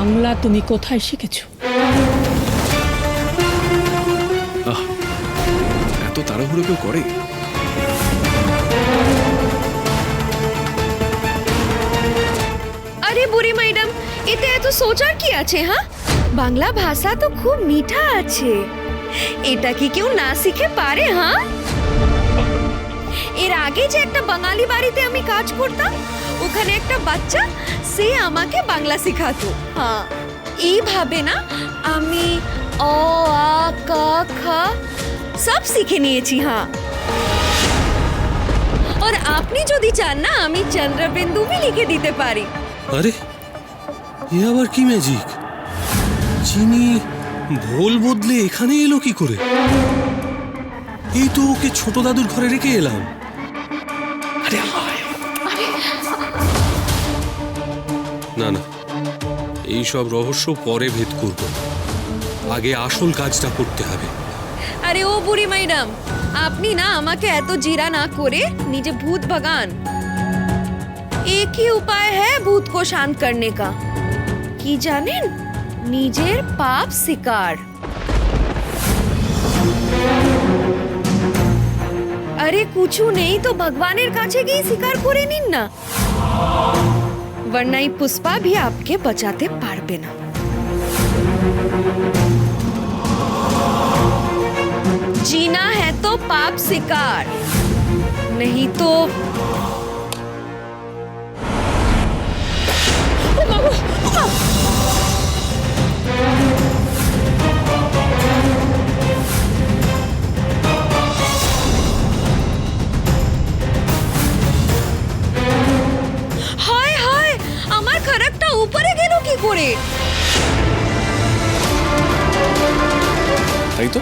বাংলা তুমি কোথায় শিখেছো? এত তাড়াহুড়ো কেউ করে? আরে বুড়ি ম্যাডাম, এতে এত সোচার কি আছে? হ্যাঁ, বাংলা ভাষা তো খুব মিঠা আছে, এটা কি কেউ না শিখে পারে? হ্যাঁ, এর আগে যে একটা বাঙালি বাড়িতে আমি কাজ করতাম, ওখানে একটা বাচ্চা সে আমাকে বাংলা শেখাতো। হ্যাঁ, এইভাবে না আমি অ আ ক খ সব শিখে নিয়েছি। হ্যাঁ, আর আপনি যদি চান না আমি চন্দ্রবিন্দু भी লিখে দিতে পারি। আরে এ আবার কি ম্যাজিক? চিনি ভোল বদলে এখানে এলো কি করে? এই তো ওকে ছোট দাদুর ঘরে রেখে এলাম। আরে না না, এই সব রহস্য পরে ভেদ করব, আগে আসল কাজটা করতে হবে। अरे ओ बुरी मैडम, আপনি না আমাকে এত জিরা না করে নিজে ভূত भगान। एक ही उपाय है भूत को शांत करने का, কি জানেন? নিজের পাপ স্বীকার। अरे कुछ नहीं तो भगवाনের কাছে গিয়ে স্বীকার করে নিন না, वरना ये पुष्पा भी आपके बचाते पारबे ना। जीना है तो पाप स्वीकार, नहीं तो हाय हाय আমার খড়গটা উপরে গেল কি করে? তাই তো,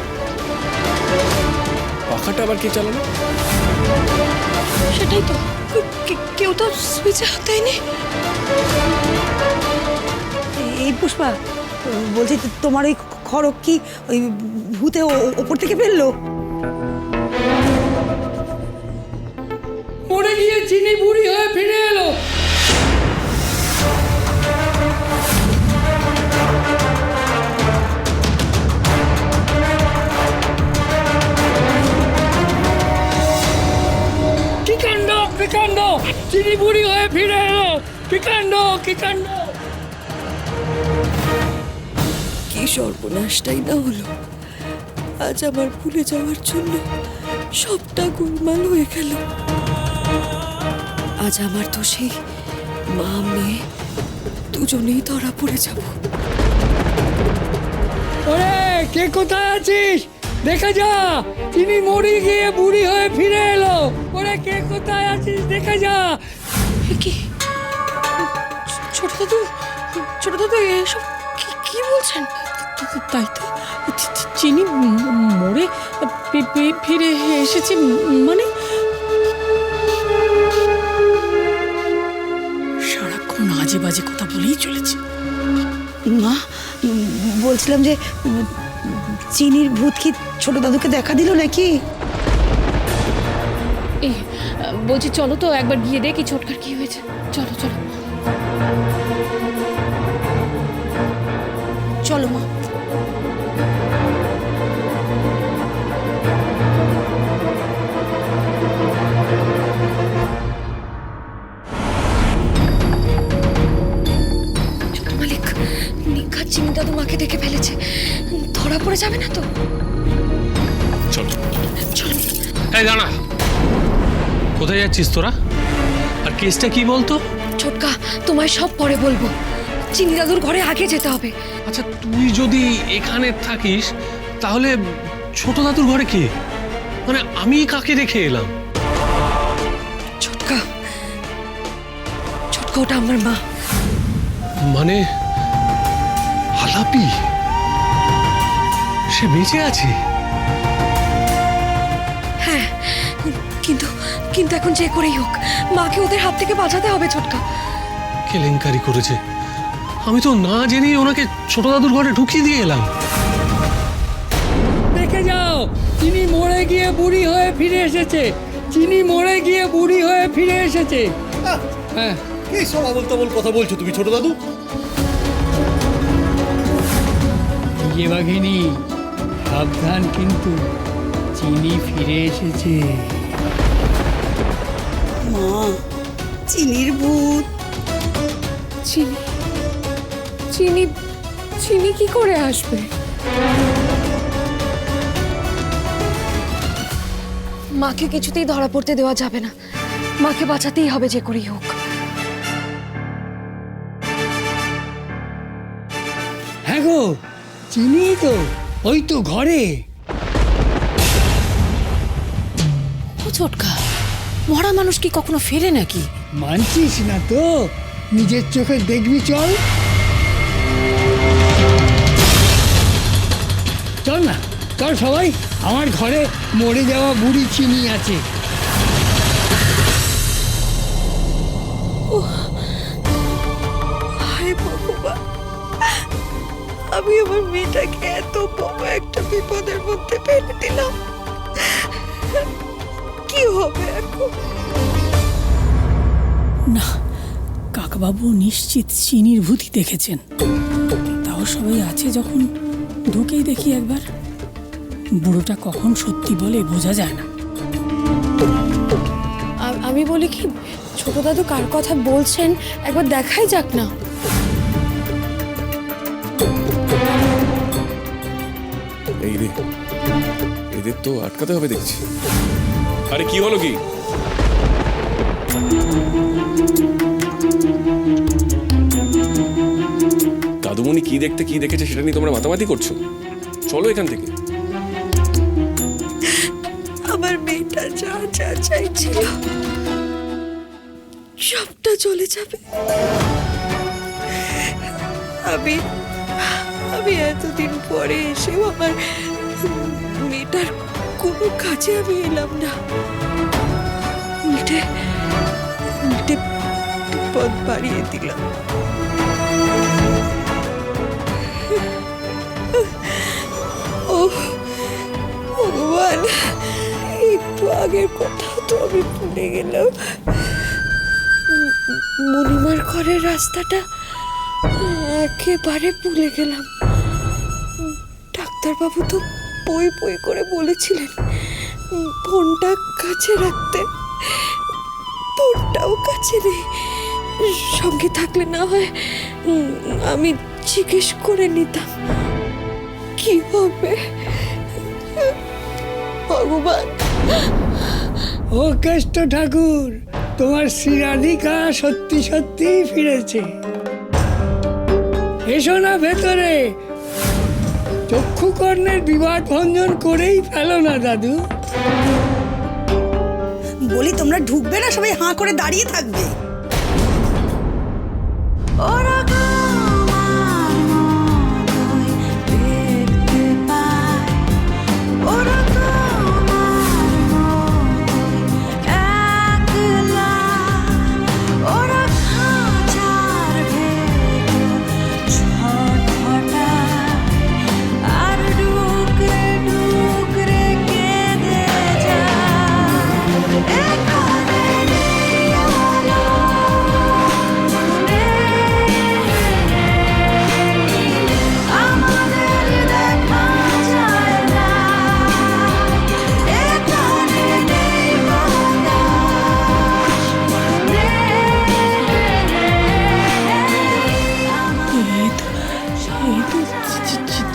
পাখাটা আবার কে চালালো? সেটাই তো, কেউ তো সুইচে হাত দেয়নি। এই পুষ্পা, বলছি তোমার ওই খড়গ কি ওই ভূতে ওপর থেকে ফেললো? মরে গিয়ে চিনি বুড়ি হয়ে ফিরে এলো। কি কাণ্ড, কি কাণ্ড! চিনি বুড়ি হয়ে ফিরে এলো। কি কাণ্ড, কি কাণ্ড! কি সর্বনাশটাই না হলো! আজ আমার ভুলে যাওয়ার জন্য সবটা গোলমাল হয়ে গেল। আজ আমার তো সেই মা মেয়ে দুজনেই ধরা পড়ে যাব। ওরে কে কোথায় আছিস? দেখে যা, চিনি মরে গিয়ে বুড়ি হয়ে ফিরে এলো। ওরে কে কোথায় আছিস? দেখে যা। কি ছোট দাদু, ছোট দাদু এসব কি বলছেন? তাই তো, চিনি মরে ফিরে এসেছে মানে? সারাক্ষণ আজে বাজে কথা বলেই চলেছে। মা, বলছিলাম যে চিনির ভূত কি ছোট দাদুকে দেখা দিল নাকি? এই বলছি চলো তো একবার গিয়ে দেখি ছোটকার কি হয়েছে। চলো চলো চলো মা। ছোট মালিক নিখা চিনি দাদু মাকে দেখে ফেলেছে, ধরা পড়ে যাবে না তো? চলো চলো। এই দাঁড়া, কোথায় যাচ্ছিস তোরা? আর কেসটা কি বলতো? ছোটকা, তোমায় সব পরে বলবো, চিনি দাদুর ঘরে আগে যেতে হবে। আচ্ছা তুই যদি এখানে থাকিস তাহলে ছোট দাদুর ঘরে কে? মানে আমি কাকে রেখে এলাম? ছোটকা, ছোটকা ওটা আমার মা। মানে আলাপি সে বেঁচে আছে? হ্যাঁ, কিন্তু কিন্তু এখন যে করেই হোক মাকে ওদের হাত থেকে বাঁচাতে হবে। ছোটকা কেলেঙ্কারি করেছে, আমি তো না জেনেই ওনাকে ছোট দাদুর ঘরে ঢুকিয়ে দিয়ে এলাম। দেখে যাও, চিনি মরে গিয়ে বুড়ি হয়ে ফিরে এসেছে। চিনি মরে গিয়ে বুড়ি হয়ে ফিরে এসেছে। হ্যাঁ, কি সব আবল তাবল কথা বলছো তুমি ছোট দাদু? যে বাঘিনী, সাবধান কিন্তু, চিনি ফিরে এসেছে। মা, চিনির ভূত। চিনি চিনি চিনি কি করে আসবে? মাকে কিছুতেই ধরা পড়তে দেওয়া যাবে না, মাকে বাঁচাতেই হবে যে করেই হোক। হ্যাঁ গো, চিনি তো, ওই তো ঘরে। ও ছোটকা, মরা মানুষ কি কখনো ফেরে নাকি? মানছিস না তো, নিজের চোখে দেখবি, চল চল না, চল সবাই, আমার ঘরে মরে যাওয়া বুড়ি চিনি আছে। হায় ভগবান, আমি আমার মেয়েটাকে এত বড় একটা বিপদের মধ্যে ফেলে দিলাম। কি হবে এখন? না, কাকাবাবু নিশ্চিত চিনির ভূতি দেখেছেন। তাও সবাই আছে যখন, ঢুকেই দেখি একবার। বুড়োটা কখন সত্যি বলে বোঝা যায় না। আমি বলি কি, ছোট দাদু কার কথা বলছেন একবার দেখাই যাক না। এই রে, এদের তো আটকাতে হবে দেখছি। আরে কি হলো কি? দাদুমণি কি দেখতে কি দেখেছে সেটা নিয়ে তোমরা মাতামাতি করছো? চলো এখান থেকে। আমার মেয়েটা যা যা চাইছিল সবটা চলে যাবে। আমি আমি এতদিন পরে এসেও আমার মেয়েটার কোনো কাজে আমি এলাম না, উল্টে উল্টে বিপদ বাড়িয়ে দিলাম। ও ভগবান, একটু আগের কথা তো আমি ভুলে গেলাম। মণিমার ঘরের রাস্তাটা একেবারে ভুলে গেলাম। ডাক্তারবাবু তো বই বই করে বলেছিলেন ফোনটা কাছে রাখতে, ফোনটাও কাছে নেই। সঙ্গে থাকলে না হয় আমি জিজ্ঞেস করে নিতাম কি হবে। ভগবান। ও কেষ্ট ঠাকুর, তোমার শ্রীরাধিকা সত্যি সত্যি ফিরেছে। এসো না ভেতরে, চক্ষুকর্ণের বিবাদ ভঞ্জন করেই ফেলো না দাদু। বলি তোমরা ঢুকবে না, সবাই হাঁ করে দাঁড়িয়ে থাকবে।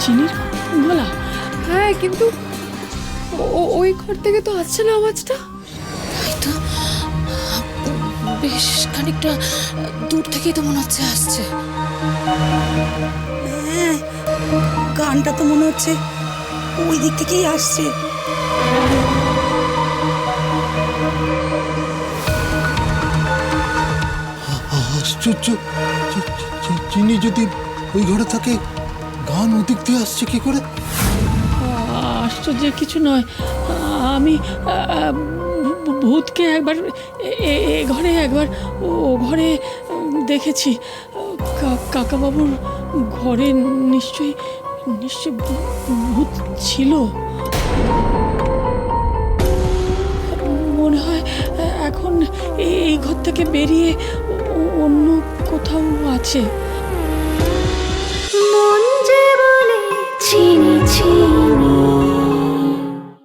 চিনির গলা। হ্যাঁ, কিন্তু ওই ঘর থেকে তো আসছে না আওয়াজটা। তাই তো, বেশ খানিকটা দূর থেকেই তো মনে হচ্ছে আসছে। হ্যাঁ, গানটা তো মনে হচ্ছে ওই দিক থেকেই আসছে। আশ্চর্য, চিনি যদি ওই ঘরে থাকে, গান ওদিক দিয়ে আসছে কি করে? আশ্চর্যের কিছু নয়। আমি ভূতকে একবার এ ঘরে একবার ও ঘরে দেখেছি। কাকাবাবুর ঘরে নিশ্চয়ই ভূত ছিল। মনে হয় এখন এই ঘর থেকে বেরিয়ে অন্য কোথাও আছে।